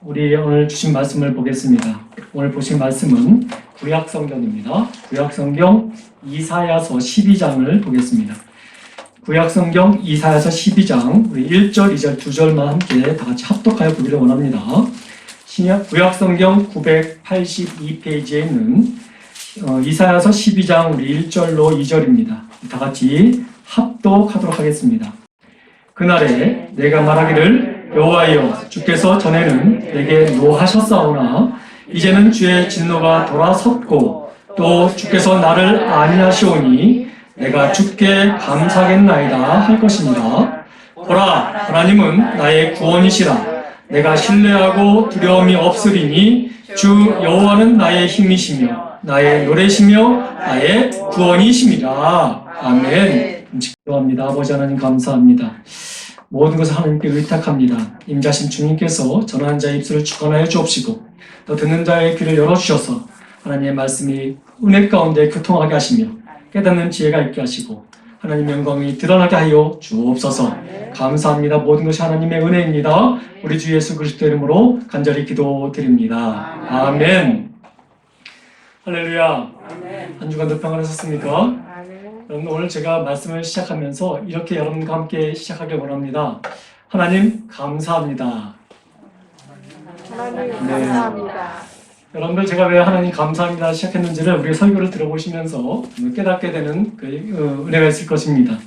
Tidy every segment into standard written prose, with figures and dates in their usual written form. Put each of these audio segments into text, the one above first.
우리 오늘 주신 말씀을 보겠습니다. 오늘 보신 말씀은 구약성경입니다. 구약성경 이사야서 12장을 보겠습니다. 구약성경 이사야서 12장 우리 1절, 2절, 2절만 함께 다 같이 합독하여 보기를 원합니다. 구약성경 982페이지에 있는 이사야서 12장 우리 1절로 2절입니다. 다 같이 합독하도록 하겠습니다. 그날에 내가 말하기를 여호와여 주께서 전에는 내게 노하셨사오나 이제는 주의 진노가 돌아섰고 또 주께서 나를 아니하시오니 내가 주께 감사하겠나이다 할 것입니다. 보라 하나님은 나의 구원이시라. 내가 신뢰하고 두려움이 없으리니 주 여호와는 나의 힘이시며 나의 노래시며 나의 구원이심이라. 아멘. 기도합니다. 아버지 하나님 감사합니다. 모든 것을 하나님께 의탁합니다. 임자신 주님께서 전하는 자의 입술을 주관하여 주옵시고 또 듣는 자의 귀를 열어주셔서 하나님의 말씀이 은혜 가운데 교통하게 하시며 깨닫는 지혜가 있게 하시고 하나님의 영광이 드러나게 하여 주옵소서. 감사합니다. 모든 것이 하나님의 은혜입니다. 우리 주 예수 그리스도 이름으로 간절히 기도드립니다. 아멘. 할렐루야. 한 주간도 평안하셨습니까? 여러분 오늘 제가 말씀을 시작하면서 이렇게 여러분과 함께 시작하길 원합니다. 하나님 감사합니다. 하나님 감사합니다. 여러분들 제가 왜 하나님 감사합니다 시작했는지를 우리 설교를 들어보시면서 깨닫게 되는 그 은혜가 있을 것입니다.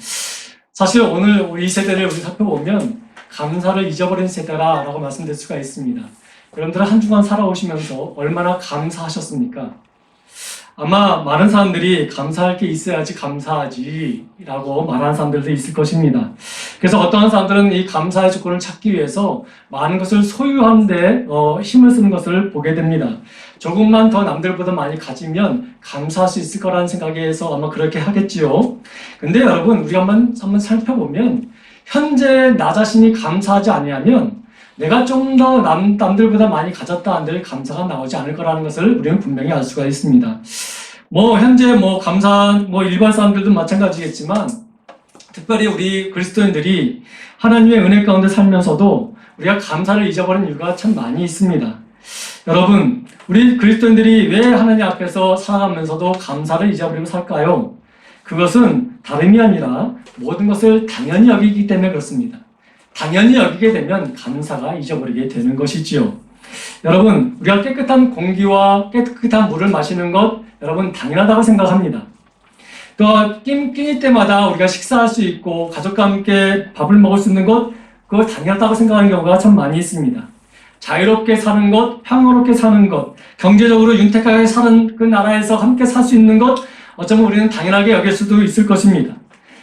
사실 오늘 우리 이 세대를 우리 살펴보면 감사를 잊어버린 세대라고 말씀드릴 수가 있습니다. 여러분들은 한 주간 살아오시면서 얼마나 감사하셨습니까? 아마 많은 사람들이 감사할 게 있어야지 감사하지 라고 말하는 사람들도 있을 것입니다. 그래서 어떠한 사람들은 이 감사의 조건을 찾기 위해서 많은 것을 소유하는 데 힘을 쓰는 것을 보게 됩니다. 조금만 더 남들보다 많이 가지면 감사할 수 있을 거라는 생각에서 아마 그렇게 하겠지요. 근데 여러분 우리가 한번 살펴보면 현재 나 자신이 감사하지 아니하면 내가 좀 더 남들보다 많이 가졌다 한들 감사가 나오지 않을 거라는 것을 우리는 분명히 알 수가 있습니다. 현재 감사, 일반 사람들도 마찬가지겠지만, 특별히 우리 그리스도인들이 하나님의 은혜 가운데 살면서도 우리가 감사를 잊어버린 이유가 참 많이 있습니다. 여러분, 우리 그리스도인들이 왜 하나님 앞에서 살아가면서도 감사를 잊어버리고 살까요? 그것은 다름이 아니라 모든 것을 당연히 여기기 때문에 그렇습니다. 당연히 여기게 되면 감사가 잊어버리게 되는 것이지요. 여러분, 우리가 깨끗한 공기와 깨끗한 물을 마시는 것 여러분 당연하다고 생각합니다. 또 끼니 때마다 우리가 식사할 수 있고 가족과 함께 밥을 먹을 수 있는 것 그거 당연하다고 생각하는 경우가 참 많이 있습니다. 자유롭게 사는 것, 평화롭게 사는 것, 경제적으로 윤택하게 사는 그 나라에서 함께 살 수 있는 것 어쩌면 우리는 당연하게 여길 수도 있을 것입니다.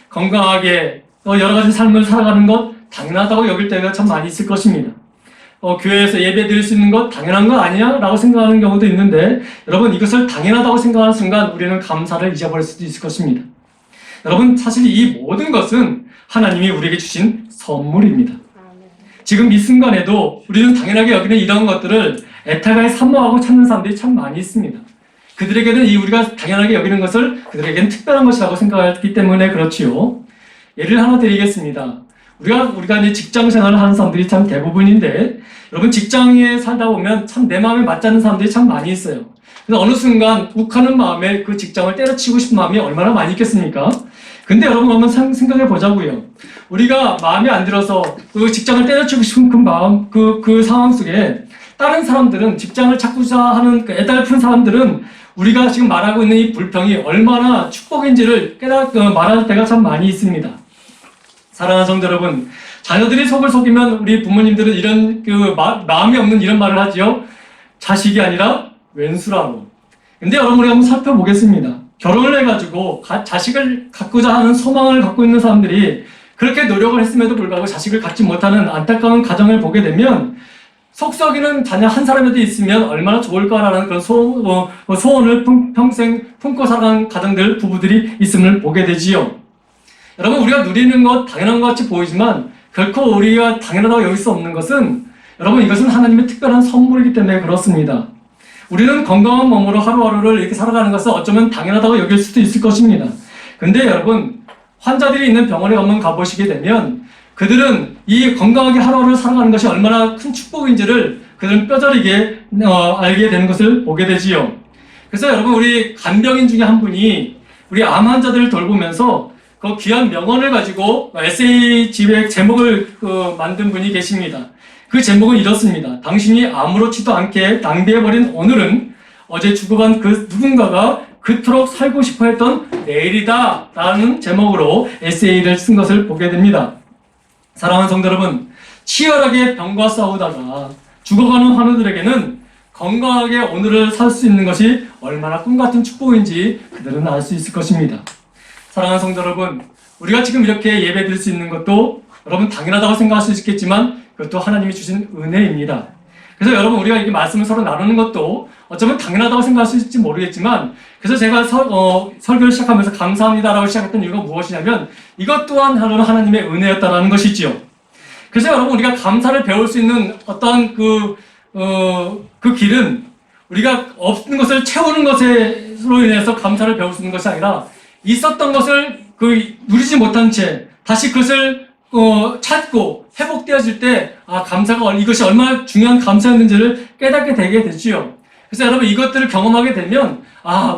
건강하게 또 여러 가지 삶을 살아가는 것 당연하다고 여길 때가 참 많이 있을 것입니다. 교회에서 예배 드릴 수 있는 것 당연한 것 아니야? 라고 생각하는 경우도 있는데 여러분 이것을 당연하다고 생각하는 순간 우리는 감사를 잊어버릴 수도 있을 것입니다. 여러분 사실 이 모든 것은 하나님이 우리에게 주신 선물입니다. 지금 이 순간에도 우리는 당연하게 여기는 이런 것들을 애타게 사모하고 찾는 사람들이 참 많이 있습니다. 그들에게는 이 우리가 당연하게 여기는 것을 그들에게는 특별한 것이라고 생각하기 때문에 그렇지요. 예를 하나 드리겠습니다. 우리가 이제 직장 생활을 하는 사람들이 참 대부분인데, 여러분 직장에 살다 보면 참 내 마음에 맞지 않는 사람들이 참 많이 있어요. 그래서 어느 순간 욱하는 마음에 그 직장을 때려치고 싶은 마음이 얼마나 많이 있겠습니까? 근데 여러분 한번 생각해 보자고요. 우리가 마음에 안 들어서 그 직장을 때려치고 싶은 그 마음, 그 상황 속에 다른 사람들은 직장을 찾고자 하는 그 애달픈 사람들은 우리가 지금 말하고 있는 이 불평이 얼마나 축복인지를 말할 때가 참 많이 있습니다. 사랑하는 성도 여러분, 자녀들이 속을 속이면 우리 부모님들은 이런 마음이 없는 이런 말을 하지요. 자식이 아니라 왼수라고. 근데 여러분 우리 한번 살펴보겠습니다. 결혼을 해가지고 자식을 갖고자 하는 소망을 갖고 있는 사람들이 그렇게 노력을 했음에도 불구하고 자식을 갖지 못하는 안타까운 가정을 보게 되면 속썩이는 자녀 한 사람이라도 있으면 얼마나 좋을까라는 그런 소원을 평생 품고 살아가는 가정들, 부부들이 있음을 보게 되지요. 여러분 우리가 누리는 것 당연한 것 같이 보이지만 결코 우리가 당연하다고 여길 수 없는 것은 여러분 이것은 하나님의 특별한 선물이기 때문에 그렇습니다. 우리는 건강한 몸으로 하루하루를 이렇게 살아가는 것은 어쩌면 당연하다고 여길 수도 있을 것입니다. 근데 여러분 환자들이 있는 병원에 한번 가보시게 되면 그들은 이 건강하게 하루하루를 살아가는 것이 얼마나 큰 축복인지를 그들은 뼈저리게 알게 되는 것을 보게 되지요. 그래서 여러분, 우리 간병인 중에 한 분이 우리 암 환자들을 돌보면서 그 귀한 명언을 가지고 에세이 집의 제목을 만든 분이 계십니다. 그 제목은 이렇습니다. 당신이 아무렇지도 않게 낭비해버린 오늘은 어제 죽어간 그 누군가가 그토록 살고 싶어 했던 내일이다 라는 제목으로 에세이를 쓴 것을 보게 됩니다. 사랑하는 성도 여러분, 치열하게 병과 싸우다가 죽어가는 환우들에게는 건강하게 오늘을 살 수 있는 것이 얼마나 꿈같은 축복인지 그들은 알 수 있을 것입니다. 사랑하는 성도 여러분, 우리가 지금 이렇게 예배 드릴 수 있는 것도 여러분 당연하다고 생각할 수 있겠지만 그것도 하나님이 주신 은혜입니다. 그래서 여러분, 우리가 이렇게 말씀을 서로 나누는 것도 어쩌면 당연하다고 생각할 수 있을지 모르겠지만, 그래서 제가 설교를 시작하면서 감사합니다라고 시작했던 이유가 무엇이냐면 이것 또한 하나님의 은혜였다라는 것이지요. 그래서 여러분, 우리가 감사를 배울 수 있는 어떤 그 길은 우리가 없는 것을 채우는 것으로 인해서 감사를 배울 수 있는 것이 아니라 있었던 것을 누리지 못한 채 다시 그것을 찾고 회복되어질 때 감사가 이것이 얼마나 중요한 감사였는지를 깨닫게 되게 되지요. 그래서 여러분, 이것들을 경험하게 되면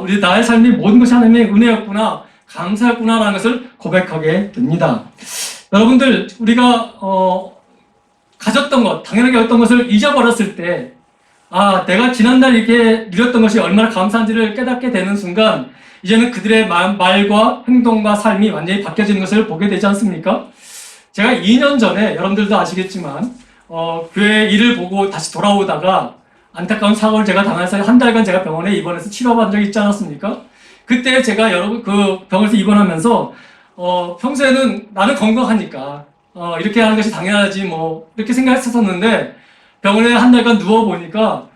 우리 나의 삶이 모든 것이 하나님의 은혜였구나, 감사였구나라는 것을 고백하게 됩니다. 여러분들, 우리가 가졌던 것, 당연하게 어떤 것을 잊어버렸을 때 내가 지난달 이렇게 누렸던 것이 얼마나 감사한지를 깨닫게 되는 순간 이제는 그들의 말과 행동과 삶이 완전히 바뀌어지는 것을 보게 되지 않습니까? 제가 2년 전에 여러분들도 아시겠지만 교회 일을 보고 다시 돌아오다가 안타까운 사고를 제가 당해서 한 달간 제가 병원에 입원해서 치료받은 적이 있지 않았습니까? 그때 제가 여러분 그 병원에서 입원하면서 평소에는 나는 건강하니까 이렇게 하는 것이 당연하지 뭐 이렇게 생각했었는데 병원에 한 달간 누워보니까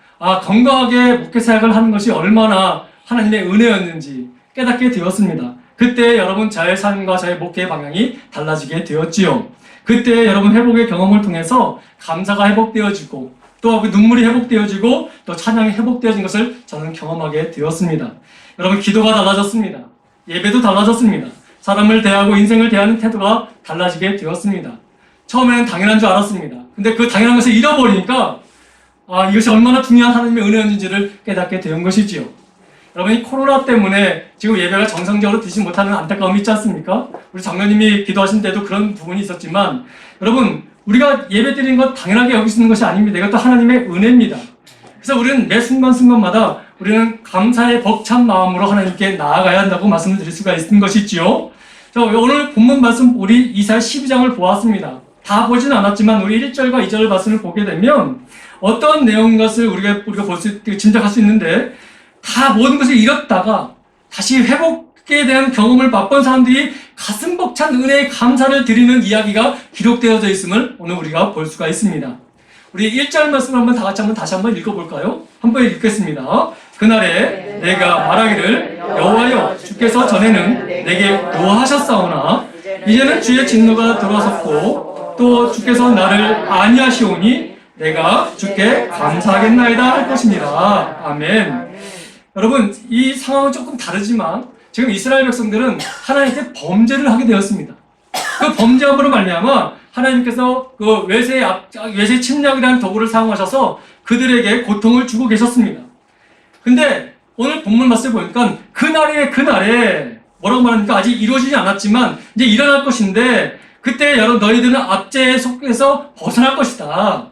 건강하게 목회 사역을 하는 것이 얼마나 하나님의 은혜였는지 깨닫게 되었습니다. 그때 여러분, 저의 삶과 저의 목회의 방향이 달라지게 되었지요. 그때 여러분, 회복의 경험을 통해서 감사가 회복되어지고 또 눈물이 회복되어지고 또 찬양이 회복되어진 것을 저는 경험하게 되었습니다. 여러분, 기도가 달라졌습니다. 예배도 달라졌습니다. 사람을 대하고 인생을 대하는 태도가 달라지게 되었습니다. 처음에는 당연한 줄 알았습니다. 근데 그 당연한 것을 잃어버리니까 이것이 얼마나 중요한 하나님의 은혜였는지를 깨닫게 된 것이지요. 여러분, 이 코로나 때문에 지금 예배가 정상적으로 드리지 못하는 안타까움이 있지 않습니까? 우리 장로님이 기도하신 때도 그런 부분이 있었지만, 여러분, 우리가 예배 드리는 것 당연하게 여기시는 것이 아닙니다. 이것도 하나님의 은혜입니다. 그래서 우리는 매 순간순간마다 우리는 감사의 벅찬 마음으로 하나님께 나아가야 한다고 말씀을 드릴 수가 있는 것이지요. 오늘 본문 말씀 우리 이사야 12장을 보았습니다. 다 보지는 않았지만 우리 1절과 2절 말씀을 보게 되면 어떤 내용인 것을 우리가 볼 수 있게 짐작할 수 있는데, 다 모든 것을 잃었다가 다시 회복에 대한 경험을 맛본 사람들이 가슴 벅찬 은혜의 감사를 드리는 이야기가 기록되어져 있음을 오늘 우리가 볼 수가 있습니다. 우리 1절 말씀을 다시 한번 읽어볼까요? 한번 읽겠습니다. 그날에 내가 말하기를 여호와여, 주께서 전에는 내게 노하셨사오나 이제는 주의 진노가 들어섰고 또 주께서 나를 아니하시오니 내가 주께 감사하겠나이다 할 것입니다. 아멘. 여러분, 이 상황은 조금 다르지만 지금 이스라엘 백성들은 하나님께 범죄를 하게 되었습니다. 그 범죄함으로 말미암아 하나님께서 그 외세 침략이라는 도구를 사용하셔서 그들에게 고통을 주고 계셨습니다. 근데 오늘 본문 말씀을 보니까 그날에 뭐라고 말합니까? 아직 이루어지지 않았지만 이제 일어날 것인데 그때 너희들은 압제의 속에서 벗어날 것이다.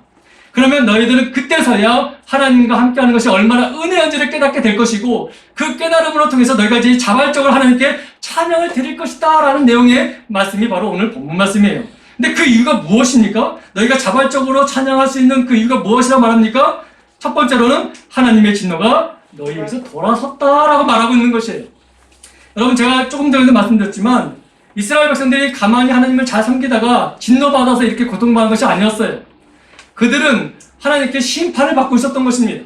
그러면 너희들은 그때서야 하나님과 함께하는 것이 얼마나 은혜한지를 깨닫게 될 것이고 그 깨달음으로 통해서 너희가 이제 자발적으로 하나님께 찬양을 드릴 것이다 라는 내용의 말씀이 바로 오늘 본문 말씀이에요. 근데 그 이유가 무엇입니까? 너희가 자발적으로 찬양할 수 있는 그 이유가 무엇이라고 말합니까? 첫 번째로는 하나님의 진노가 너희에게서 돌아섰다라고 말하고 있는 것이에요. 여러분, 제가 조금 전에도 말씀드렸지만 이스라엘 백성들이 가만히 하나님을 잘 섬기다가 진노받아서 이렇게 고통받은 것이 아니었어요. 그들은 하나님께 심판을 받고 있었던 것입니다.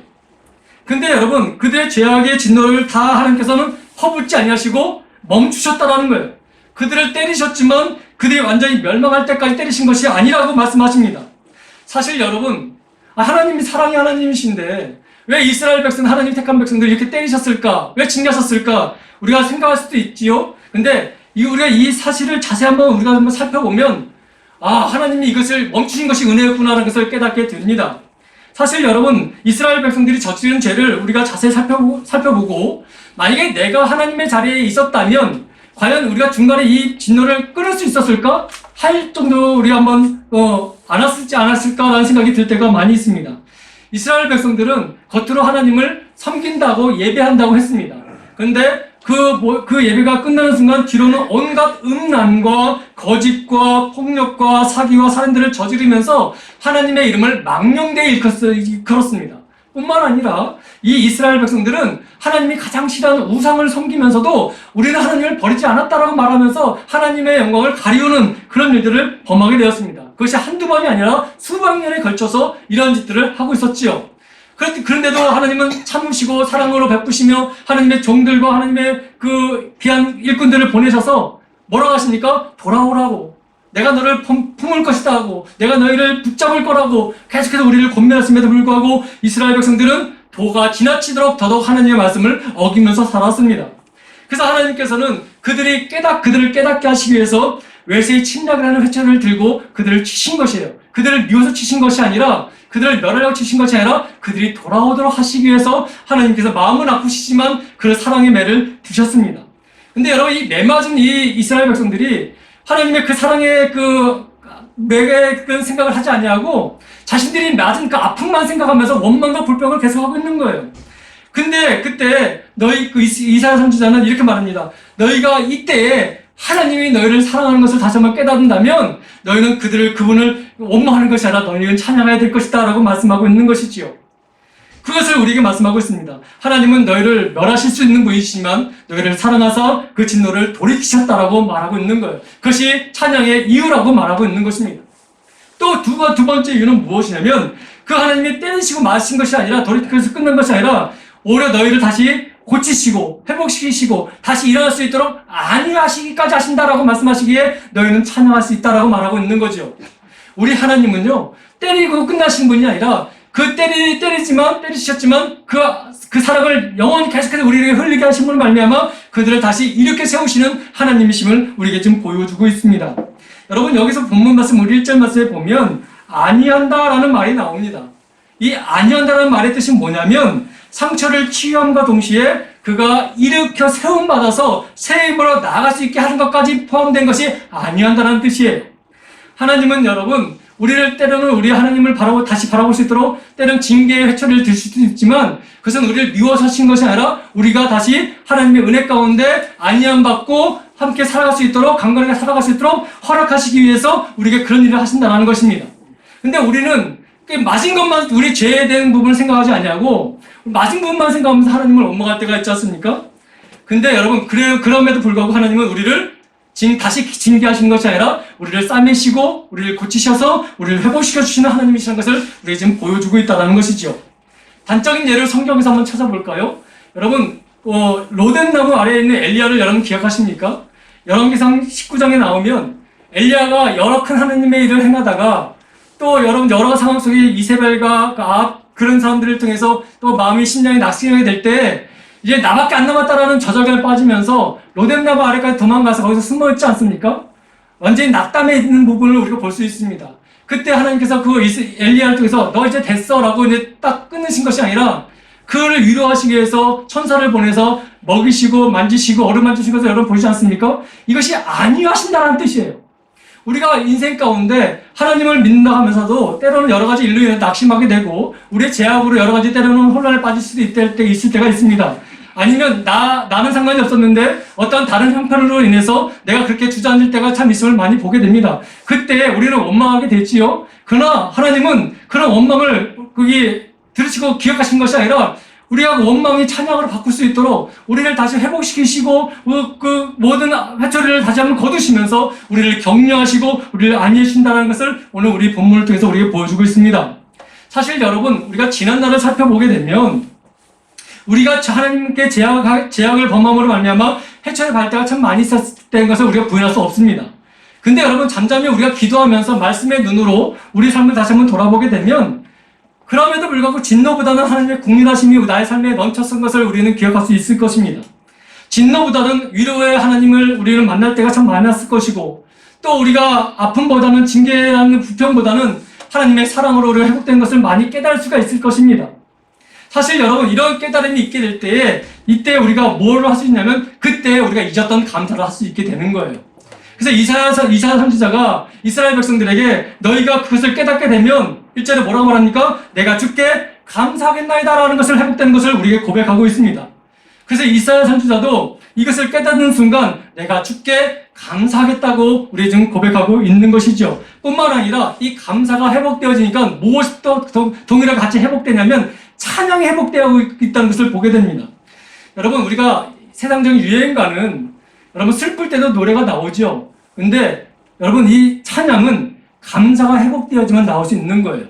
근데 여러분, 그들의 죄악의 진노를 다 하나님께서는 퍼붓지 아니하시고 멈추셨다라는 거예요. 그들을 때리셨지만 그들이 완전히 멸망할 때까지 때리신 것이 아니라고 말씀하십니다. 사실 여러분, 하나님이 사랑의 하나님이신데 왜 이스라엘 백성, 하나님 택한 백성들을 이렇게 때리셨을까? 왜 징계하셨을까? 우리가 생각할 수도 있지요. 근데 우리가 이 사실을 자세히 우리가 한번 살펴보면 하나님이 이것을 멈추신 것이 은혜였구나라는 것을 깨닫게 됩니다. 사실 여러분, 이스라엘 백성들이 저지른 죄를 우리가 자세히 살펴보고 만약에 내가 하나님의 자리에 있었다면 과연 우리가 중간에 이 진노를 끊을 수 있었을까? 할 정도로 우리가 한번 안았을지 않았을까라는 생각이 들 때가 많이 있습니다. 이스라엘 백성들은 겉으로 하나님을 섬긴다고 예배한다고 했습니다. 그런데 그 예배가 끝나는 순간 뒤로는 온갖 음란과 거짓과 폭력과 사기와 살인들을 저지르면서 하나님의 이름을 망령되이 일컬었습니다. 뿐만 아니라 이 이스라엘 백성들은 하나님이 가장 싫어하는 우상을 섬기면서도 우리는 하나님을 버리지 않았다라고 말하면서 하나님의 영광을 가리우는 그런 일들을 범하게 되었습니다. 그것이 한두 번이 아니라 수백 년에 걸쳐서 이런 짓들을 하고 있었지요. 그런데도 하나님은 참으시고 사랑으로 베푸시며 하나님의 종들과 하나님의 그 귀한 일꾼들을 보내셔서 뭐라고 하십니까? 돌아오라고. 내가 너를 품을 것이다 하고 내가 너희를 붙잡을 거라고 계속해서 우리를 권면했음에도 불구하고 이스라엘 백성들은 도가 지나치도록 더더욱 하나님의 말씀을 어기면서 살았습니다. 그래서 하나님께서는 그들을 깨닫게 하시기 위해서 외세의 침략을 하는 회초리를 들고 그들을 치신 것이에요. 그들을 미워서 치신 것이 아니라 그들을 멸하려고 치신 것이 아니라 그들이 돌아오도록 하시기 위해서 하나님께서 마음은 아프시지만 그 사랑의 매를 드셨습니다. 근데 여러분, 이 매맞은 이 이스라엘 백성들이 하나님의 그 사랑의 그 매의 그런 생각을 하지 아니하고 자신들이 맞은 그 아픔만 생각하면서 원망과 불평을 계속하고 있는 거예요. 근데 그때 이사야 선지자는 이렇게 말합니다. 너희가 이때에 하나님이 너희를 사랑하는 것을 다시 한번 깨닫는다면 너희는 그분을 원망하는 것이 아니라 너희는 찬양해야 될 것이다 라고 말씀하고 있는 것이지요. 그것을 우리에게 말씀하고 있습니다. 하나님은 너희를 멸하실 수 있는 분이시지만 너희를 사랑하사 그 진노를 돌이키셨다라고 말하고 있는 거예요. 그것이 찬양의 이유라고 말하고 있는 것입니다. 또 두 번째 이유는 무엇이냐면 그 하나님이 때리시고 마신 것이 아니라 돌이켜서 끝난 것이 아니라 오히려 너희를 다시 고치시고 회복시키시고 다시 일어날 수 있도록 안위하시기까지 하신다라고 말씀하시기에 너희는 찬양할 수 있다라고 말하고 있는 거죠. 우리 하나님은요, 때리고 끝나신 분이 아니라 때리셨지만 그 사랑을 영원히 계속해서 우리에게 흘리게 하신 분을 말미암아 그들을 다시 일으켜 세우시는 하나님이심을 우리에게 지금 보여주고 있습니다. 여러분, 여기서 본문 말씀 우리 1절 말씀에 보면 아니한다라는 말이 나옵니다. 이 아니한다라는 말의 뜻이 뭐냐면 상처를 치유함과 동시에 그가 일으켜 세움받아서 새 힘으로 나아갈 수 있게 하는 것까지 포함된 것이 아니한다는 뜻이에요. 하나님은 여러분, 우리를 때로는 우리 하나님을 다시 바라볼 수 있도록 때로는 징계의 회초리를 들 수도 있지만 그것은 우리를 미워서 하신 것이 아니라 우리가 다시 하나님의 은혜 가운데 안위함받고 함께 살아갈 수 있도록 강건하게 살아갈 수 있도록 허락하시기 위해서 우리에게 그런 일을 하신다는 것입니다. 근데 우리는 맞은 것만 우리 죄에 대한 부분을 생각하지 아니하고 맞은 부분만 생각하면서 하나님을 원망할 때가 있지 않습니까? 근데 여러분, 그럼에도 불구하고 하나님은 우리를 다시 징계하시는 것이 아니라 우리를 싸매시고 우리를 고치셔서 우리를 회복시켜 주시는 하나님이시라는 것을 우리가 지금 보여주고 있다는 것이죠. 단적인 예를 성경에서 한번 찾아볼까요? 여러분, 로뎀나무 아래에 있는 엘리야를 여러분 기억하십니까? 열왕기상 19장에 나오면 엘리야가 여러 큰 하나님의 일을 행하다가 또 여러분 여러 상황 속에 이세벨과 아합 그런 사람들을 통해서 또 마음이 심장이 낙심하게 될 때 이제 나밖에 안 남았다라는 좌절감에 빠지면서 로뎀나무 아래까지 도망가서 거기서 숨어있지 않습니까? 완전히 낙담해 있는 부분을 우리가 볼 수 있습니다. 그때 하나님께서 엘리야를 통해서 너 이제 됐어 라고 이제 딱 끊으신 것이 아니라 그를 위로하시기 위해서 천사를 보내서 먹이시고 만지시고 어루만지시는 것을 여러분 보시지 않습니까? 이것이 안위하신다는 뜻이에요. 우리가 인생 가운데 하나님을 믿는다 하면서도 때로는 여러 가지 일로 인해 낙심하게 되고 우리의 제약으로 여러 가지 때로는 혼란에 빠질 수도 있을 때가 있습니다. 아니면 나는 상관이 없었는데 어떤 다른 형편으로 인해서 내가 그렇게 주저앉을 때가 참 있음을 많이 보게 됩니다. 그때 우리는 원망하게 되지요. 그러나 하나님은 그런 원망을 들으시고 기억하신 것이 아니라 우리가 원망이 찬양으로 바꿀 수 있도록 우리를 다시 회복시키시고 그 모든 회초리를 다시 한번 거두시면서 우리를 격려하시고 우리를 안위해 주신다는 것을 오늘 우리 본문을 통해서 우리에게 보여주고 있습니다. 사실 여러분, 우리가 지난 날을 살펴보게 되면 우리가 하나님께 제약을 범함으로 말미암아 해초리 발 때가 참 많이 있었다는 것을 우리가 부인할 수 없습니다. 근데 여러분, 잠잠히 우리가 기도하면서 말씀의 눈으로 우리 삶을 다시 한번 돌아보게 되면 그럼에도 불구하고 진노보다는 하나님의 국률하심이 나의 삶에 넘쳤던 것을 우리는 기억할 수 있을 것입니다. 진노보다는 위로의 하나님을 우리는 만날 때가 참 많았을 것이고 또 우리가 아픔보다는 징계라는 불평보다는 하나님의 사랑으로 우리가 회복된 것을 많이 깨달을 수가 있을 것입니다. 사실 여러분, 이런 깨달음이 있게 될 때에 이때 우리가 뭘 할 수 있냐면 그때 우리가 잊었던 감사를 할 수 있게 되는 거예요. 그래서 이사야 선지자가 이스라엘 백성들에게 너희가 그것을 깨닫게 되면 1절에 뭐라고 말합니까? 내가 주께 감사하겠나이다 라는 것을 회복되는 것을 우리에게 고백하고 있습니다. 그래서 이사야 선지자도 이것을 깨닫는 순간 내가 주께 감사하겠다고 우리 지금 고백하고 있는 것이죠. 뿐만 아니라 이 감사가 회복되어지니까 무엇이 또 동일하게 같이 회복되냐면 찬양이 회복되어 있다는 것을 보게 됩니다. 여러분, 우리가 세상적인 유행가는 여러분 슬플 때도 노래가 나오죠. 근데 여러분, 이 찬양은 감사가 회복되어지만 나올 수 있는 거예요.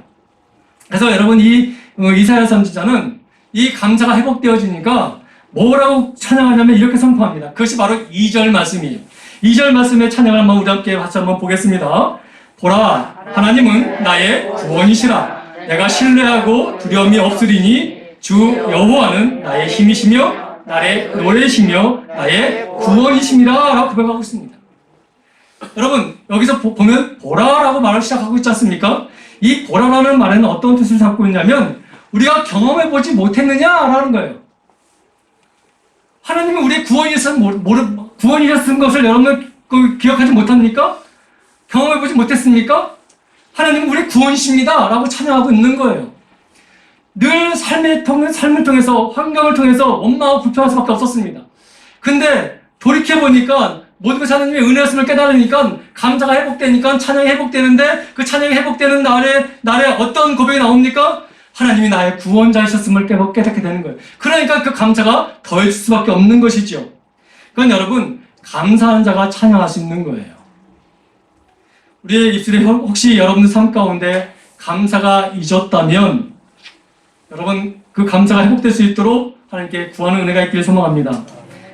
그래서 여러분, 이 이사야 선지자는 이 감사가 회복되어지니까 뭐라고 찬양하냐면 이렇게 선포합니다. 그것이 바로 2절 말씀이에요. 2절 말씀의 찬양을 한번 우리 함께 같이 한번 보겠습니다. 보라, 하나님은 나의 구원이시라. 내가 신뢰하고 두려움이 없으리니 주 여호와는 나의 힘이시며 나의 노래시며 나의 구원이십니다 라고 고백하고 있습니다. 여러분, 여기서 보면 보라라고 말을 시작하고 있지 않습니까? 이 보라라는 말에는 어떤 뜻을 담고 있냐면 우리가 경험해보지 못했느냐라는 거예요. 하나님은 우리의 구원이셨던 것을 여러분 기억하지 못합니까? 경험해보지 못했습니까? 하나님은 우리의 구원이십니다 라고 찬양하고 있는 거예요. 늘 삶을 통해서 환경을 통해서 원망하고 불평할 수밖에 없었습니다. 근데 돌이켜보니까 모든 것이 하나님의 은혜였음을 깨달으니까 감사가 회복되니까 찬양이 회복되는데 그 찬양이 회복되는 날에 어떤 고백이 나옵니까? 하나님이 나의 구원자이셨음을 깨닫게 되는 거예요. 그러니까 그 감사가 더해질 수밖에 없는 것이죠. 그건 여러분, 감사한 자가 찬양할 수 있는 거예요. 우리의 입술에 혹시 여러분들 삶 가운데 감사가 잊었다면 여러분, 그 감사가 회복될 수 있도록 하나님께 구하는 은혜가 있기를 소망합니다.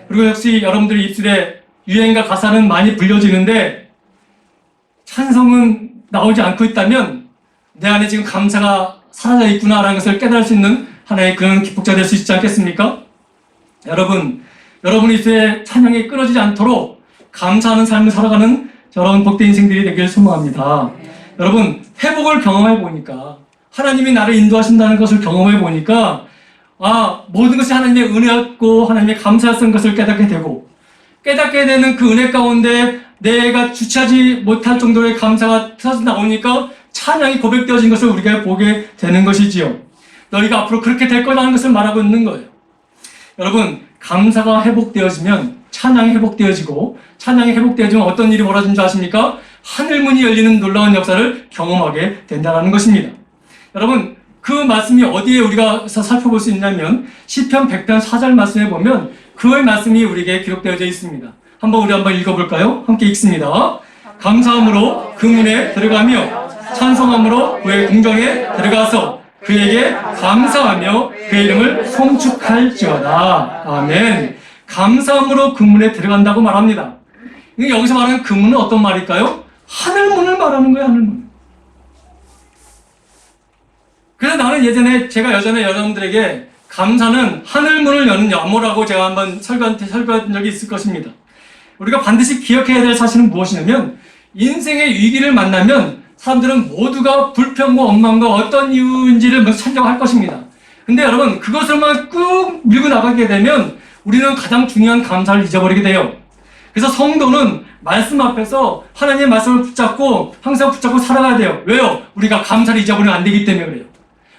그리고 역시 여러분들 입술에 유행과 가사는 많이 불려지는데 찬송은 나오지 않고 있다면 내 안에 지금 감사가 사라져 있구나라는 것을 깨달을 수 있는 하나의 그런 기폭자 될 수 있지 않겠습니까? 여러분, 여러분 입술에 찬양이 끊어지지 않도록 감사하는 삶을 살아가는 저런 복된 인생들이 되기를 소망합니다. 여러분, 회복을 경험해 보니까 하나님이 나를 인도하신다는 것을 경험해 보니까 모든 것이 하나님의 은혜였고 하나님의 감사였던 것을 깨닫게 되는 그 은혜 가운데 내가 주체하지 못할 정도의 감사가 터져 나오니까 찬양이 고백되어진 것을 우리가 보게 되는 것이지요. 너희가 앞으로 그렇게 될 거라는 것을 말하고 있는 거예요. 여러분, 감사가 회복되어지면 찬양이 회복되어지고 찬양이 회복되어지면 어떤 일이 벌어진 줄 아십니까? 하늘문이 열리는 놀라운 역사를 경험하게 된다는 것입니다. 여러분, 그 말씀이 어디에 우리가 살펴볼 수 있냐면 시편 100편 4절 말씀에 보면 그의 말씀이 우리에게 기록되어져 있습니다. 우리 한번 읽어볼까요? 함께 읽습니다. 감사함으로 그 문에 들어가며 찬송함으로 그의 궁정에 들어가서 그에게 감사하며 그의 이름을 송축할지어다. 아멘. 감사함으로 그 문에 들어간다고 말합니다. 여기서 말하는 그 문은 어떤 말일까요? 하늘문을 말하는 거예요. 하늘문. 그래서 나는 제가 예전에 여러분들에게 감사는 하늘문을 여는 연모라고 제가 한번 설교한 적이 있을 것입니다. 우리가 반드시 기억해야 될 사실은 무엇이냐면 인생의 위기를 만나면 사람들은 모두가 불평과 원망과 어떤 이유인지를 찾려고 할 것입니다. 근데 여러분, 그것을만 꾹 밀고 나가게 되면 우리는 가장 중요한 감사를 잊어버리게 돼요. 그래서 성도는 말씀 앞에서 하나님의 말씀을 항상 붙잡고 살아가야 돼요. 왜요? 우리가 감사를 잊어버리면 안 되기 때문에 그래요.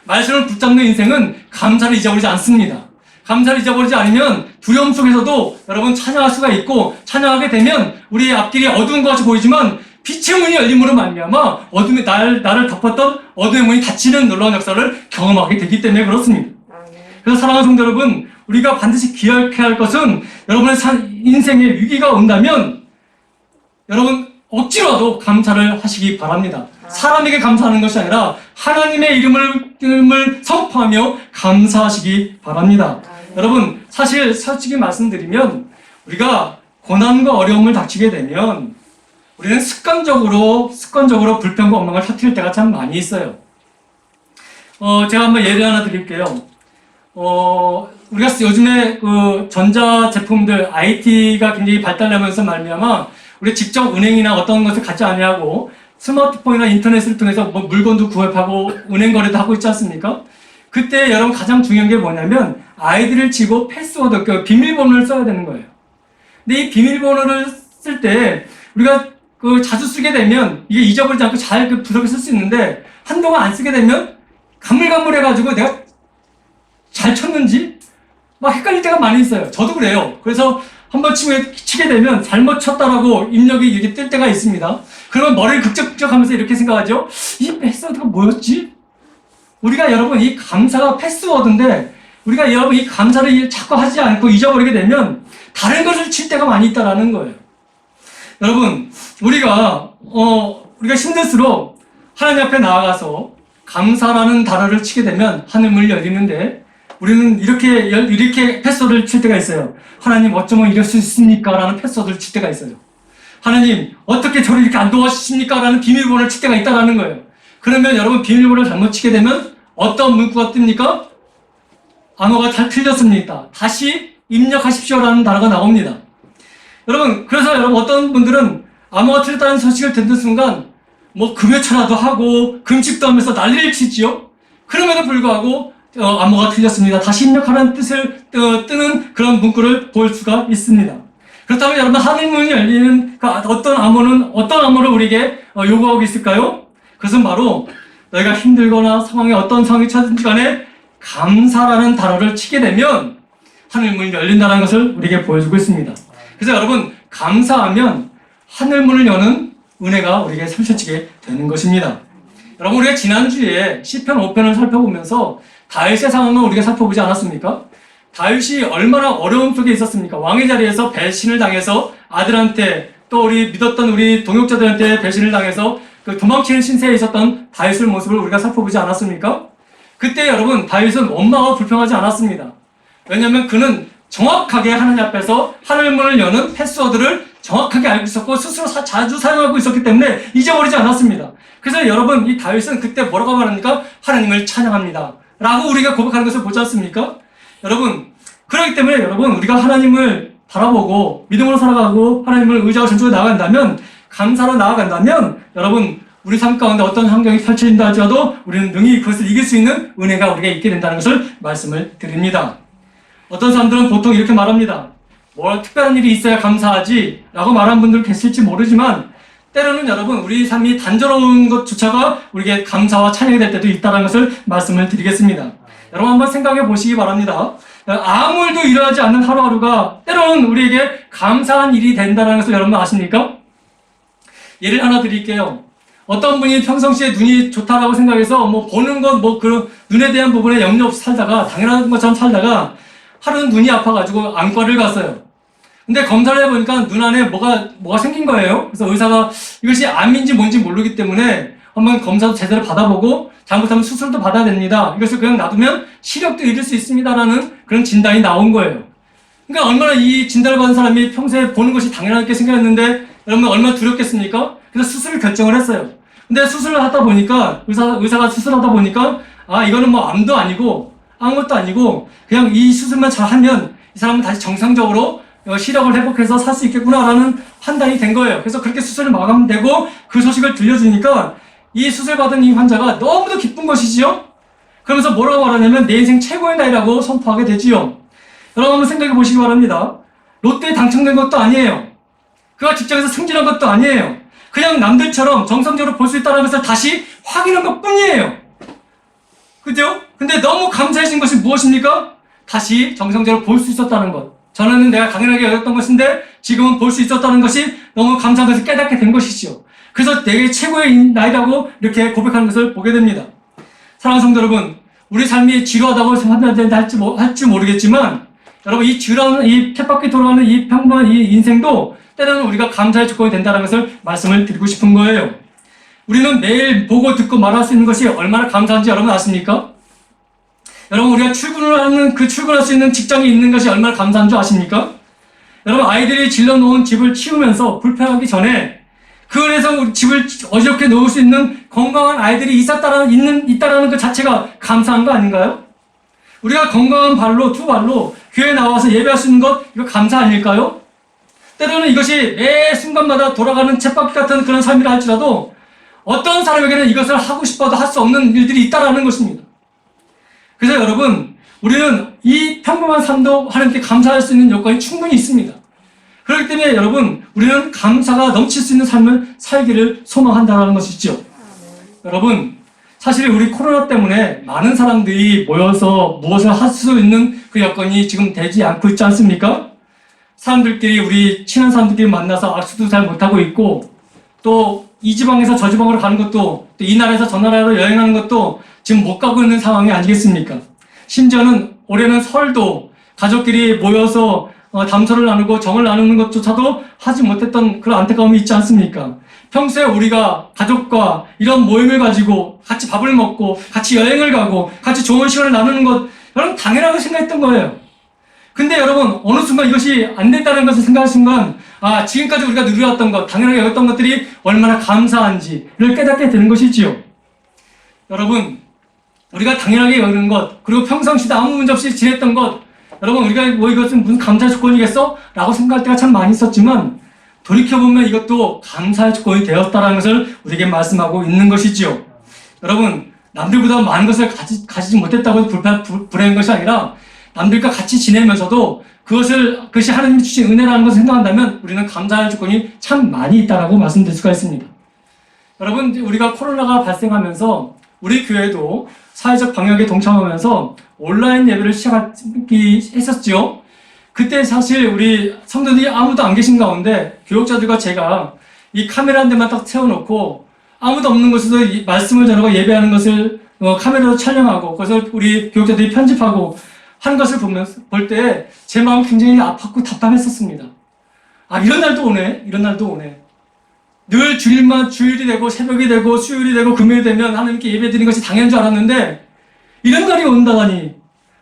말씀을 붙잡는 인생은 감사를 잊어버리지 않습니다. 감사를 잊어버리지 않으면 두려움 속에서도 여러분 찬양할 수가 있고, 찬양하게 되면 우리의 앞길이 어두운 것 같이 보이지만 빛의 문이 열림으로 말미암아 어둠이 나를 덮었던 어둠의 문이 닫히는 놀라운 역사를 경험하게 되기 때문에 그렇습니다. 그래서 사랑하는 성도 여러분, 우리가 반드시 기억해야 할 것은 여러분의 인생에 위기가 온다면 여러분 억지로라도 감사를 하시기 바랍니다. 사람에게 감사하는 것이 아니라 하나님의 이름을 선포하며 감사하시기 바랍니다. 여러분, 사실 솔직히 말씀드리면 우리가 고난과 어려움을 닥치게 되면 우리는 습관적으로 불평과 원망을 터뜨릴 때가 참 많이 있어요. 제가 한번 예를 하나 드릴게요. 우리가 요즘에 그 전자제품들, IT가 굉장히 발달하면서 말미암아 우리 직접 은행이나 어떤 것을 갖지 아니하고 스마트폰이나 인터넷을 통해서 뭐 물건도 구입하고 은행 거래도 하고 있지 않습니까? 그때 여러분 가장 중요한 게 뭐냐면 아이디를 치고 패스워드, 그 비밀번호를 써야 되는 거예요. 근데 이 비밀번호를 쓸 때 우리가 그 자주 쓰게 되면 이게 잊어버리지 않고 잘 그 부드럽게 쓸 수 있는데 한동안 안 쓰게 되면 가물가물해가지고 내가 잘 쳤는지 막 헷갈릴 때가 많이 있어요. 저도 그래요. 그래서 한번 치게 되면 잘못 쳤다라고 입력이 이렇게 뜰 때가 있습니다. 그러면 머리를 극적극적하면서 이렇게 생각하죠. 이 패스워드가 뭐였지? 우리가 여러분 이 감사가 패스워드인데 우리가 여러분 이 감사를 자꾸 하지 않고 잊어버리게 되면 다른 것을 칠 때가 많이 있다라는 거예요. 여러분 우리가 힘들수록 하나님 앞에 나아가서 감사라는 단어를 치게 되면 하늘문이 열리는데 우리는 이렇게 패스워드를 칠 때가 있어요. 하나님 어쩌면 이럴 수 있습니까? 라는 패스워드를 칠 때가 있어요. 하나님 어떻게 저를 이렇게 안 도와주십니까? 라는 비밀번호를 칠 때가 있다라는 거예요. 그러면 여러분 비밀번호를 잘못 치게 되면 어떤 문구가 뜹니까? 암호가 잘 틀렸습니다. 다시 입력하십시오라는 단어가 나옵니다. 여러분 그래서 여러분 어떤 분들은 암호가 틀렸다는 소식을 듣는 순간 뭐 금요초라도 하고 금식도 하면서 난리를 치지요. 그럼에도 불구하고 암호가 틀렸습니다. 다시 입력하라는 뜻을 뜨는 그런 문구를 볼 수가 있습니다. 그렇다면 여러분 하늘문이 열리는 어떤 암호를 우리에게 요구하고 있을까요? 그것은 바로 너희가 힘들거나 어떤 상황이 처하든지 간에 감사라는 단어를 치게 되면 하늘문이 열린다는 것을 우리에게 보여주고 있습니다. 그래서 여러분 감사하면 하늘문을 여는 은혜가 우리에게 펼쳐지게 되는 것입니다. 여러분 우리가 지난주에 시편 5편을 살펴보면서 다윗의 상황을 우리가 살펴보지 않았습니까? 다윗이 얼마나 어려움 속에 있었습니까? 왕의 자리에서 배신을 당해서 아들한테 또 우리 믿었던 우리 동역자들한테 배신을 당해서 그 도망치는 신세에 있었던 다윗의 모습을 우리가 살펴보지 않았습니까? 그때 여러분 다윗은 원망하고 불평하지 않았습니다. 왜냐하면 그는 정확하게 하나님 앞에서 하늘문을 여는 패스워드를 정확하게 알고 있었고 스스로 자주 사용하고 있었기 때문에 잊어버리지 않았습니다. 그래서 여러분 이 다윗은 그때 뭐라고 말합니까? 하나님을 찬양합니다 라고 우리가 고백하는 것을 보지 않습니까? 여러분 그렇기 때문에 여러분 우리가 하나님을 바라보고 믿음으로 살아가고 하나님을 의지하고 전적으로 나아간다면 감사로 나아간다면 여러분 우리 삶 가운데 어떤 환경이 펼쳐진다 할지라도 우리는 능히 그것을 이길 수 있는 은혜가 우리에게 있게 된다는 것을 말씀을 드립니다. 어떤 사람들은 보통 이렇게 말합니다. 뭘 특별한 일이 있어야 감사하지 라고 말하는 분들 계실지 모르지만 때로는 여러분 우리 삶이 단조로운 것조차가 우리에게 감사와 찬양이 될 때도 있다는 것을 말씀을 드리겠습니다. 여러분 한번 생각해 보시기 바랍니다. 아무 일도 일어나지 않는 하루하루가 때로는 우리에게 감사한 일이 된다는 것을 여러분 아십니까? 예를 하나 드릴게요. 어떤 분이 평상시에 눈이 좋다라고 생각해서 뭐 보는 것 그 눈에 대한 부분에 염려 없이 살다가 당연한 것처럼 살다가 하루는 눈이 아파가지고 안과를 갔어요. 근데 검사를 해보니까 눈 안에 뭐가 생긴 거예요. 그래서 의사가 이것이 암인지 뭔지 모르기 때문에 한번 검사도 제대로 받아보고 잘못하면 수술도 받아야 됩니다. 이것을 그냥 놔두면 시력도 잃을 수 있습니다라는 그런 진단이 나온 거예요. 그러니까 얼마나 이 진단을 받은 사람이 평소에 보는 것이 당연하게 생각했는데 여러분 얼마나 두렵겠습니까? 그래서 수술을 결정을 했어요. 근데 수술을 하다 보니까 의사가 수술하다 보니까 이거는 뭐 암도 아니고 아무것도 아니고 그냥 이 수술만 잘하면 이 사람은 다시 정상적으로 시력을 회복해서 살 수 있겠구나라는 판단이 된 거예요. 그래서 그렇게 수술을 마감되고 그 소식을 들려주니까 이 수술 받은 이 환자가 너무도 기쁜 것이지요. 그러면서 뭐라고 말하냐면 내 인생 최고의 날이라고 선포하게 되지요. 여러분 한번 생각해 보시기 바랍니다. 로또에 당첨된 것도 아니에요. 그가 직장에서 승진한 것도 아니에요. 그냥 남들처럼 정상적으로 볼 수 있다는 것을 다시 확인한 것 뿐이에요. 그죠? 근데 너무 감사해진 것이 무엇입니까? 다시 정상적으로 볼 수 있었다는 것. 전에는 내가 당연하게 여겼던 것인데 지금은 볼 수 있었다는 것이 너무 감사한 것을 깨닫게 된 것이지요. 그래서 내게 최고의 나이라고 이렇게 고백하는 것을 보게 됩니다. 사랑하는 성도 여러분, 우리 삶이 지루하다고 판단된다 할지 모르겠지만 여러분 이 지루한 이 쳇바퀴 돌아가는 이 평범한 이 인생도 때로는 우리가 감사의 조건이 된다는 것을 말씀을 드리고 싶은 거예요. 우리는 매일 보고 듣고 말할 수 있는 것이 얼마나 감사한지 여러분 아십니까? 여러분 우리가 출근할 수 있는 직장이 있는 것이 얼마나 감사한 줄 아십니까? 여러분 아이들이 질러놓은 집을 치우면서 불편하기 전에 그 안에서 우리 집을 어지럽게 놓을 수 있는 건강한 아이들이 있다라는 것 자체가 감사한 거 아닌가요? 우리가 건강한 두 발로 교회에 나와서 예배할 수 있는 것 이거 감사 아닐까요? 때로는 이것이 매 순간마다 돌아가는 쳇바퀴 같은 그런 삶이라 할지라도 어떤 사람에게는 이것을 하고 싶어도 할 수 없는 일들이 있다라는 것입니다. 그래서 여러분, 우리는 이 평범한 삶도 하나님께 감사할 수 있는 여건이 충분히 있습니다. 그렇기 때문에 여러분, 우리는 감사가 넘칠 수 있는 삶을 살기를 소망한다는 것이죠. 여러분, 사실 우리 코로나 때문에 많은 사람들이 모여서 무엇을 할 수 있는 그 여건이 지금 되지 않고 있지 않습니까? 사람들끼리, 우리 친한 사람들끼리 만나서 악수도 잘 못하고 있고, 또 이 지방에서 저 지방으로 가는 것도, 또 이 나라에서 저 나라로 여행하는 것도 지금 못 가고 있는 상황이 아니겠습니까? 심지어는 올해는 설도 가족끼리 모여서 담소를 나누고 정을 나누는 것조차도 하지 못했던 그런 안타까움이 있지 않습니까? 평소에 우리가 가족과 이런 모임을 가지고 같이 밥을 먹고 같이 여행을 가고 같이 좋은 시간을 나누는 것, 여러분 당연하게 생각했던 거예요. 근데 여러분, 어느 순간 이것이 안 됐다는 것을 생각할 순간, 아, 지금까지 우리가 누려왔던 것, 당연하게 여겼던 것들이 얼마나 감사한지를 깨닫게 되는 것이지요. 여러분, 우리가 당연하게 여기는 것, 그리고 평상시도 아무 문제 없이 지냈던 것, 여러분, 우리가 뭐 이것은 무슨 감사의 조건이겠어? 라고 생각할 때가 참 많이 있었지만, 돌이켜보면 이것도 감사의 조건이 되었다는 것을 우리에게 말씀하고 있는 것이지요. 여러분, 남들보다 많은 것을 가지지 못했다고 불행한 것이 아니라, 남들과 같이 지내면서도 그것이 하나님이 주신 은혜라는 것을 생각한다면 우리는 감사할 조건이 참 많이 있다라고 말씀드릴 수가 있습니다. 여러분, 우리가 코로나가 발생하면서 우리 교회도 사회적 방역에 동참하면서 온라인 예배를 시작하기 했었죠. 그때 사실 우리 성도들이 아무도 안 계신 가운데 교역자들과 제가 이 카메라 한 대만 딱 세워놓고 아무도 없는 곳에서 말씀을 전하고 예배하는 것을 카메라로 촬영하고 그것을 우리 교역자들이 편집하고 한 것을 볼 때 제 마음 굉장히 아팠고 답답했었습니다. 아, 이런 날도 오네. 이런 날도 오네. 늘 주일이 되고 새벽이 되고 수요일이 되고 금요일이 되면 하나님께 예배 드리는 것이 당연한 줄 알았는데 이런 날이 온다더니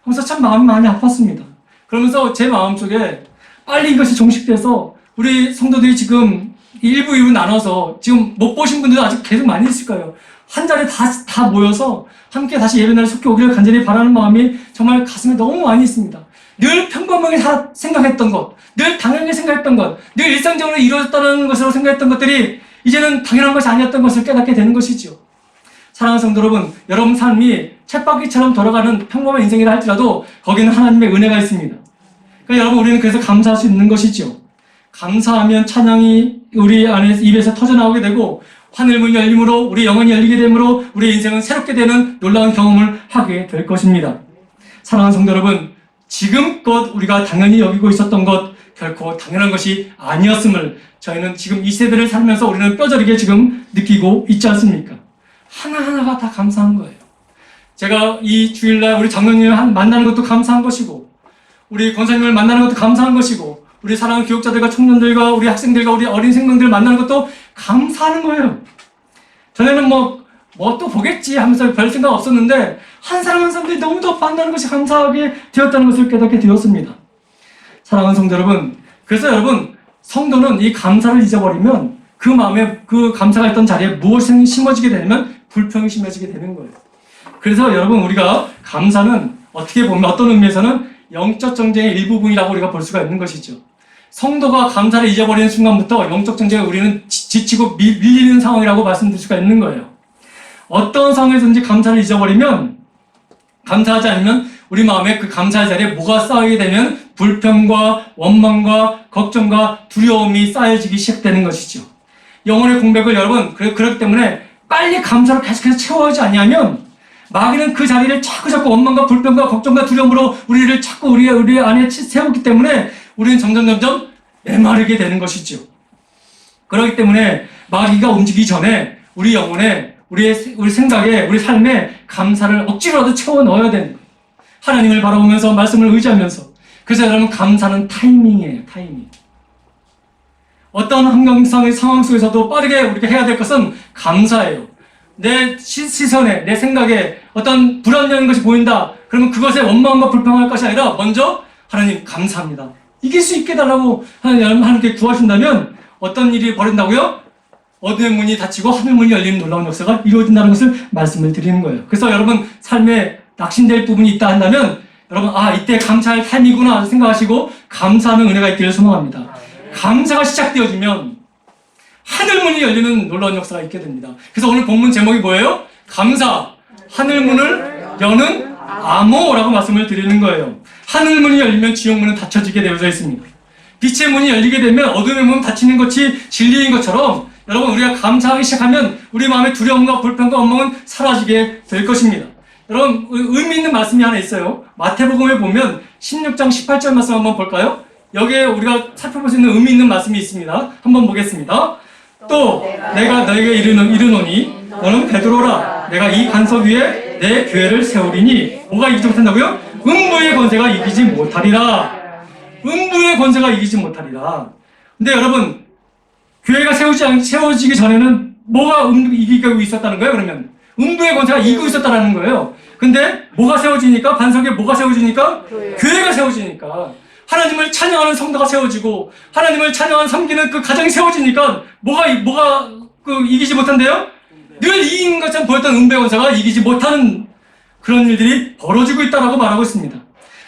하면서 참 마음이 많이 아팠습니다. 그러면서 제 마음속에 빨리 이것이 종식돼서 우리 성도들이 지금 1부, 2부 나눠서 지금 못 보신 분들도 아직 계속 많이 있을 거예요. 한 자리에 다 모여서 함께 다시 예배날에 속히 오기를 간절히 바라는 마음이 정말 가슴에 너무 많이 있습니다. 늘 평범하게 생각했던 것, 늘 당연하게 생각했던 것, 늘 일상적으로 이루어졌다는 것으로 생각했던 것들이 이제는 당연한 것이 아니었던 것을 깨닫게 되는 것이죠. 사랑하는 성도 여러분, 여러분 삶이 쳇바퀴처럼 돌아가는 평범한 인생이라 할지라도 거기는 하나님의 은혜가 있습니다. 그러니까 여러분, 우리는 그래서 감사할 수 있는 것이죠. 감사하면 찬양이 우리 안에 입에서 터져나오게 되고 하늘문이 열림으로 우리 영혼이 열리게 되므로 우리 인생은 새롭게 되는 놀라운 경험을 하게 될 것입니다. 사랑하는 성도 여러분, 지금껏 우리가 당연히 여기고 있었던 것 결코 당연한 것이 아니었음을 저희는 지금 이 세대를 살면서 우리는 뼈저리게 지금 느끼고 있지 않습니까? 하나하나가 다 감사한 거예요. 제가 이 주일날 우리 장로님을 만나는 것도 감사한 것이고 우리 권사님을 만나는 것도 감사한 것이고 우리 사랑하는 교육자들과 청년들과 우리 학생들과 우리 어린 생명들을 만나는 것도 감사하는 거예요. 전에는 뭐 또 보겠지 하면서 별 생각 없었는데 한 사람 한 사람들이 너무 더 만나는 것이 감사하게 되었다는 것을 깨닫게 되었습니다. 사랑하는 성도 여러분, 그래서 여러분, 성도는 이 감사를 잊어버리면 그 마음에 그 감사가 있던 자리에 무엇이 심어지게 되면 불평이 심어지게 되는 거예요. 그래서 여러분, 우리가 감사는 어떻게 보면 어떤 의미에서는 영적 전쟁의 일부분이라고 우리가 볼 수가 있는 것이죠. 성도가 감사를 잊어버리는 순간부터 영적 전쟁에 우리는 지치고 밀리는 상황이라고 말씀드릴 수가 있는 거예요. 어떤 상황에서든지 감사를 잊어버리면, 감사하지 않으면 우리 마음에 그 감사의 자리에 뭐가 쌓이게 되면 불평과 원망과 걱정과 두려움이 쌓여지기 시작되는 것이죠. 영혼의 공백을 여러분, 그렇기 때문에 빨리 감사로 계속해서 채워하지 아니하면 마귀는 그 자리를 자꾸 원망과 불평과 걱정과 두려움으로 우리를 자꾸 우리 안에 세우기 때문에 우리는 점점 메마르게 되는 것이죠. 그렇기 때문에 마귀가 움직이기 전에 우리 영혼에, 우리 생각에, 우리 삶에 감사를 억지로라도 채워 넣어야 되는 거예요. 하나님을 바라보면서 말씀을 의지하면서. 그래서 여러분, 감사는 타이밍이에요. 타이밍. 어떤 환경상의 상황 속에서도 빠르게 우리가 해야 될 것은 감사예요. 내 시선에, 내 생각에 어떤 불안한 것이 보인다. 그러면 그것에 원망과 불평할 것이 아니라 먼저 하나님 감사합니다. 이길 수 있게 해달라고 하나님께 구하신다면 어떤 일이 벌어진다고요? 어둠의 문이 닫히고 하늘 문이 열리는 놀라운 역사가 이루어진다는 것을 말씀을 드리는 거예요. 그래서 여러분 삶에 낙심될 부분이 있다 한다면 여러분, 이때 감사할 타임이구나 생각하시고 감사하는 은혜가 있기를 소망합니다. 감사가 시작되어지면 하늘문이 열리는 놀라운 역사가 있게 됩니다. 그래서 오늘 본문 제목이 뭐예요? 감사, 하늘문을 여는 암호라고 말씀을 드리는 거예요. 하늘문이 열리면 지옥문은 닫혀지게 되어져 있습니다. 빛의 문이 열리게 되면 어둠의 문은 닫히는 것이 진리인 것처럼 여러분 우리가 감사하기 시작하면 우리 마음의 두려움과 불평과 원망은 사라지게 될 것입니다. 여러분 의미 있는 말씀이 하나 있어요. 마태복음에 보면 16장 18절 말씀 한번 볼까요? 여기에 우리가 살펴볼 수 있는 의미 있는 말씀이 있습니다. 한번 보겠습니다. 또 내가 너에게 이르노니 너는 베드로라. 내가 이 반석 위에 내 교회를 세우리니 뭐가 이기지 못한다고요? 음부의 권세가 이기지 못하리라. 음부의 권세가 이기지 못하리라. 근데 여러분 교회가 세워지기 전에는 뭐가 이기고 있었다는 거예요? 그러면 음부의 권세가 이기고 있었다는 거예요. 근데 뭐가 세워지니까 반석에 뭐가 세워지니까 교회가 세워지니까 하나님을 찬양하는 성도가 세워지고 하나님을 찬양하는 섬기는 그 가정이 세워지니까 뭐가 이기지 못한대요? 늘 이긴 것처럼 보였던 음부의 권세가 이기지 못하는 그런 일들이 벌어지고 있다라고 말하고 있습니다.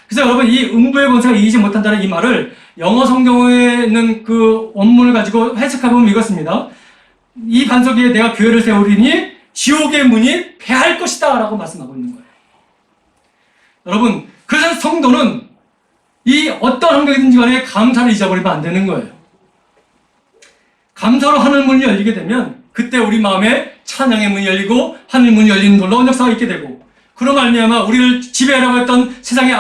그래서 여러분 이 음부의 권세가 이기지 못한다는 이 말을 영어 성경에 있는 그 원문을 가지고 해석해보면 이것입니다. 이 반석 위에 내가 교회를 세우리니 지옥의 문이 패할 것이다 라고 말씀하고 있는 거예요. 여러분 그래서 성도는 이 어떤 환경이든지 간에 감사를 잊어버리면 안 되는 거예요. 감사로 하늘문이 열리게 되면 그때 우리 마음에 찬양의 문이 열리고 하늘문이 열리는 놀라운 역사가 있게 되고 그런 말미암아 우리를 지배하려고 했던 세상의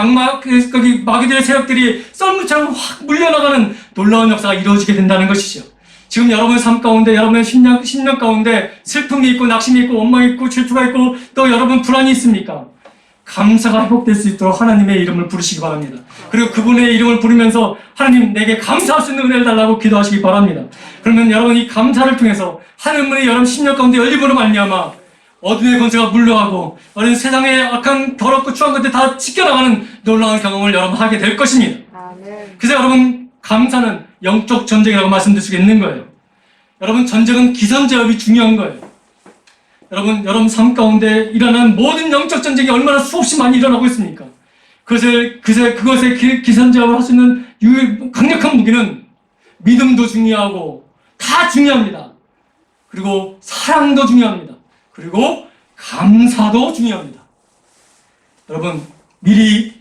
마귀들의 세력들이 썰물처럼 확 물려나가는 놀라운 역사가 이루어지게 된다는 것이죠. 지금 여러분의 삶 가운데 여러분의 10년 가운데 슬픔이 있고 낙심이 있고 원망이 있고 질투가 있고 또 여러분 불안이 있습니까? 감사가 회복될 수 있도록 하나님의 이름을 부르시기 바랍니다. 그리고 그분의 이름을 부르면서 하나님 내게 감사할 수 있는 은혜를 달라고 기도하시기 바랍니다. 그러면 여러분 이 감사를 통해서 하늘문이 여러분 10년 가운데 열림으로 말미암아 어둠의 권세가 물러가고 어린 세상의 악한 더럽고 추한 것들 다 지켜나가는 놀라운 경험을 여러분 하게 될 것입니다. 그래서 여러분 감사는 영적 전쟁이라고 말씀드릴 수 있는 거예요. 여러분 전쟁은 기선제압이 중요한 거예요. 여러분 삶 가운데 일어나는 모든 영적 전쟁이 얼마나 수없이 많이 일어나고 있습니까? 그것의 기선제압을 할 수 있는 강력한 무기는 믿음도 중요하고 다 중요합니다. 그리고 사랑도 중요합니다. 그리고 감사도 중요합니다. 여러분 미리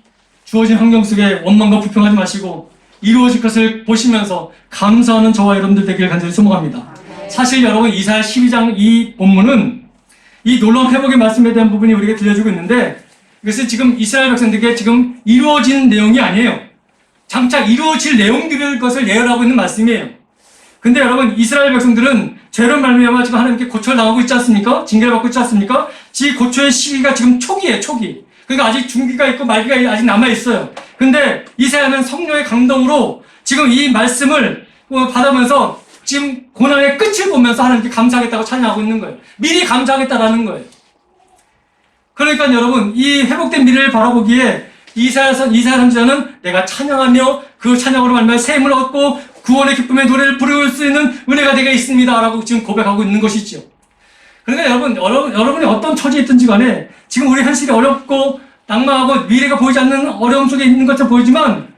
주어진 환경 속에 원망과 불평하지 마시고 이루어질 것을 보시면서 감사하는 저와 여러분들 되기를 간절히 소망합니다. 사실 여러분 이사야 12장 이 본문은 이 놀라운 회복의 말씀에 대한 부분이 우리에게 들려주고 있는데 이것은 지금 이스라엘 백성들에게 지금 이루어진 내용이 아니에요. 장차 이루어질 내용들을 것을 예언하고 있는 말씀이에요. 근데 여러분 이스라엘 백성들은 죄로 말미암아 지금 하나님께 고초를 당하고 있지 않습니까? 징계를 받고 있지 않습니까? 지 고초의 시기가 지금 초기예요, 초기. 그러니까 아직 중기가 있고 말기가 아직 남아있어요. 근데 이사야는 성령의 감동으로 지금 이 말씀을 받으면서 지금 고난의 끝을 보면서 하나님께 감사하겠다고 찬양하고 있는 거예요. 미리 감사하겠다라는 거예요. 그러니까 여러분 이 회복된 미래를 바라보기에 이사야 선지자는 내가 찬양하며 그 찬양으로 말미암아 새 힘을 얻고 구원의 기쁨의 노래를 부를 수 있는 은혜가 내게 있습니다 라고 지금 고백하고 있는 것이죠. 그러니까 여러분이 어떤 처지에 있든지 간에 지금 우리 현실이 어렵고 낙망하고 미래가 보이지 않는 어려움 속에 있는 것처럼 보이지만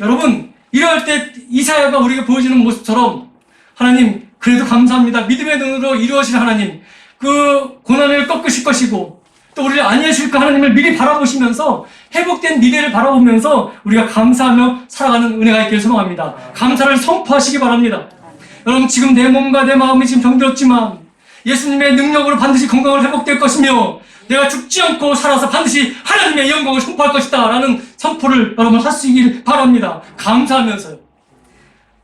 여러분 이럴 때 이사야가 우리에게 보여주는 모습처럼 하나님 그래도 감사합니다. 믿음의 눈으로 이루어질 하나님 그 고난을 꺾으실 것이고 또 우리를 안위하실 그 하나님을 미리 바라보시면서 회복된 미래를 바라보면서 우리가 감사하며 살아가는 은혜가 있기를 소망합니다. 감사를 선포하시기 바랍니다. 여러분 지금 내 몸과 내 마음이 지금 병들었지만 예수님의 능력으로 반드시 건강을 회복될 것이며 내가 죽지 않고 살아서 반드시 하나님의 영광을 선포할 것이다 라는 선포를 여러분 하시길 바랍니다. 감사하면서요.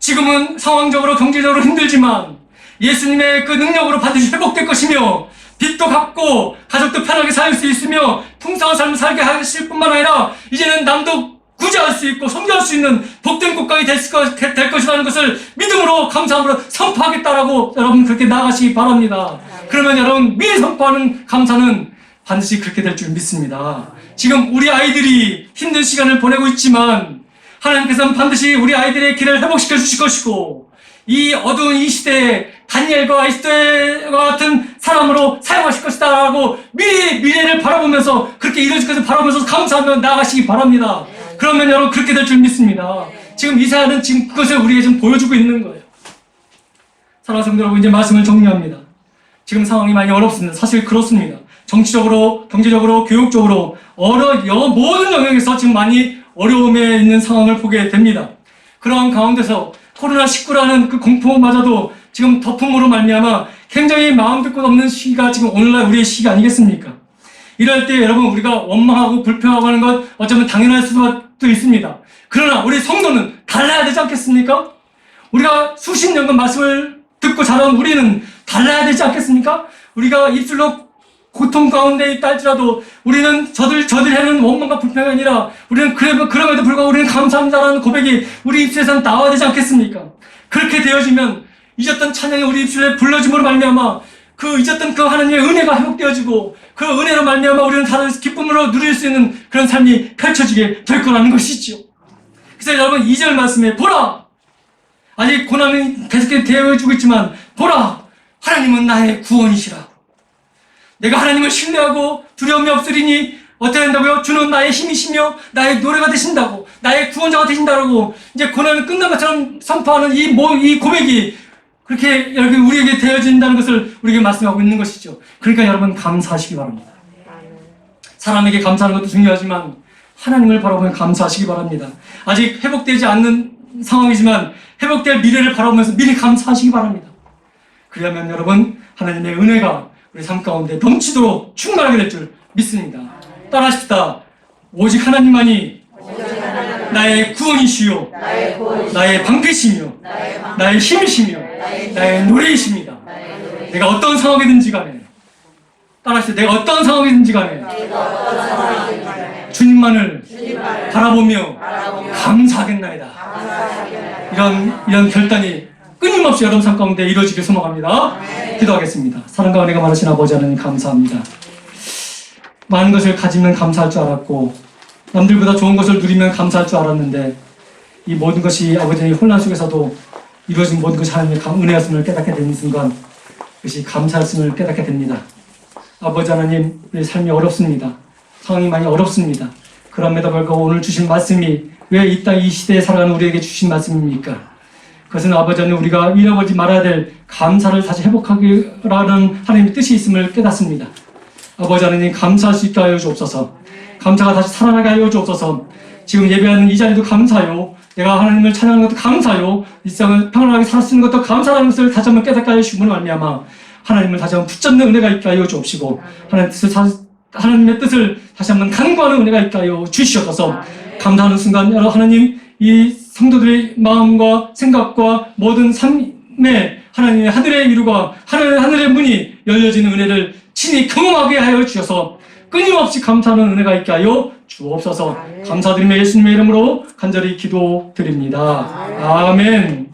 지금은 상황적으로 경제적으로 힘들지만 예수님의 그 능력으로 반드시 회복될 것이며 빚도 갚고 가족도 편하게 살 수 있으며 풍성한 삶을 살게 하실 뿐만 아니라 이제는 남도 구제할 수 있고 섬겨할 수 있는 복된 국가가 될 것이라는 것을 믿음으로 감사함으로 선포하겠다라고 여러분 그렇게 나아가시기 바랍니다. 그러면 여러분 미리 선포하는 감사는 반드시 그렇게 될 줄 믿습니다. 지금 우리 아이들이 힘든 시간을 보내고 있지만 하나님께서는 반드시 우리 아이들의 길을 회복시켜 주실 것이고 이 어두운 이 시대에 다니엘과 에스더와 같은 사람으로 사용하실 것이다 라고 미리 미래를 바라보면서 그렇게 이루어질 것을 바라보면서 감사하며 나아가시기 바랍니다. 그러면 여러분 그렇게 될 줄 믿습니다. 지금 이사야는 지금 그것을 우리에게 지금 보여주고 있는 거예요. 사랑하는 성도 여러분, 이제 말씀을 정리합니다. 지금 상황이 많이 어렵습니다. 사실 그렇습니다. 정치적으로, 경제적으로, 교육적으로 모든 영역에서 지금 많이 어려움에 있는 상황을 보게 됩니다. 그러한 가운데서 코로나19라는 그 공포마저도 지금 덮음으로 말미암아 굉장히 마음 둘 곳 없는 시기가 지금 오늘날 우리의 시기 아니겠습니까? 이럴 때 여러분, 우리가 원망하고 불평하고 하는 것 어쩌면 당연할 수도 있습니다. 그러나 우리 성도는 달라야 되지 않겠습니까? 우리가 수십 년간 말씀을 듣고 자란 우리는 달라야 되지 않겠습니까? 우리가 입술로 고통 가운데 있다 할지라도 우리는 저들에는 원망과 불평이 아니라 우리는 그럼에도 불구하고 우리는 감사합니다라는 고백이 우리 입술에서 나와야 되지 않겠습니까? 그렇게 되어지면 잊었던 찬양이 우리 입술에 불러짐으로 말미암아 그 잊었던 그 하나님의 은혜가 회복되어지고 그 은혜로 말미암아 우리는 다른 기쁨으로 누릴 수 있는 그런 삶이 펼쳐지게 될 거라는 것이지요. 그래서 여러분 2절 말씀에 보라! 아직 고난은 계속해서 되어주고 있지만 보라! 하나님은 나의 구원이시라. 내가 하나님을 신뢰하고 두려움이 없으리니 어떻게 한다고요? 주는 나의 힘이시며 나의 노래가 되신다고, 나의 구원자가 되신다고 이제 고난은 끝난 것처럼 선포하는 이 고백이 그렇게 여러분 우리에게 되어진다는 것을 우리에게 말씀하고 있는 것이죠. 그러니까 여러분 감사하시기 바랍니다. 사람에게 감사하는 것도 중요하지만 하나님을 바라보면 감사하시기 바랍니다. 아직 회복되지 않는 상황이지만 회복될 미래를 바라보면서 미리 감사하시기 바랍니다. 그러면 여러분 하나님의 은혜가 우리 삶 가운데 넘치도록 충만하게 될 줄 믿습니다. 따라하십시다. 오직 하나님만이 나의 구원이시요 나의 방패시며 나의 힘이시며 나의 노래이십니다. 내가 어떤 상황이든지 간에 따라하십시다. 내가 어떤 상황이든지 간에 주님만을 바라보며 감사하겠나이다. 이런 결단이 끊임없이 여러분 삶 가운데 이루어지길 소망합니다. 기도하겠습니다. 사랑과 은혜가 많으신 아버지 하나님 감사합니다. 많은 것을 가지면 감사할 줄 알았고 남들보다 좋은 것을 누리면 감사할 줄 알았는데 이 모든 것이 아버지의 혼란 속에서도 이루어진 모든 것이 하나님의 은혜였음을 깨닫게 되는 순간 그것이 감사였음을 깨닫게 됩니다. 아버지 하나님, 우리 삶이 어렵습니다. 상황이 많이 어렵습니다. 그럼에도 불구하고 오늘 주신 말씀이 왜 이 땅 이 시대에 살아가는 우리에게 주신 말씀입니까? 그것은 아버지 하나님 우리가 잃어버리지 말아야 될 감사를 다시 회복하기라는 하나님의 뜻이 있음을 깨닫습니다. 아버지 하나님 감사할 수 있게 하여 주옵소서. 감사가 다시 살아나게 하여 주옵소서. 지금 예배하는 이 자리도 감사요. 내가 하나님을 찬양하는 것도 감사요. 일상을 평안하게 살 수 있는 것도 감사라는 것을 다시 한번 깨닫게 하여 주시므로 말미암아 하나님을 다시 한번 붙잡는 은혜가 있게 하여 주옵시고 하나님의 뜻을 다시 한번 간구하는 은혜가 있게 하여 주시옵소서. 감사하는 순간 여러분 하나님 이 성도들의 마음과 생각과 모든 삶에 하나님의 하늘의 위로가 하늘의 문이 열려지는 은혜를 친히 경험하게 하여 주셔서 끊임없이 감사하는 은혜가 있게 하여 주옵소서. 감사드리며 예수님의 이름으로 간절히 기도드립니다. 아멘.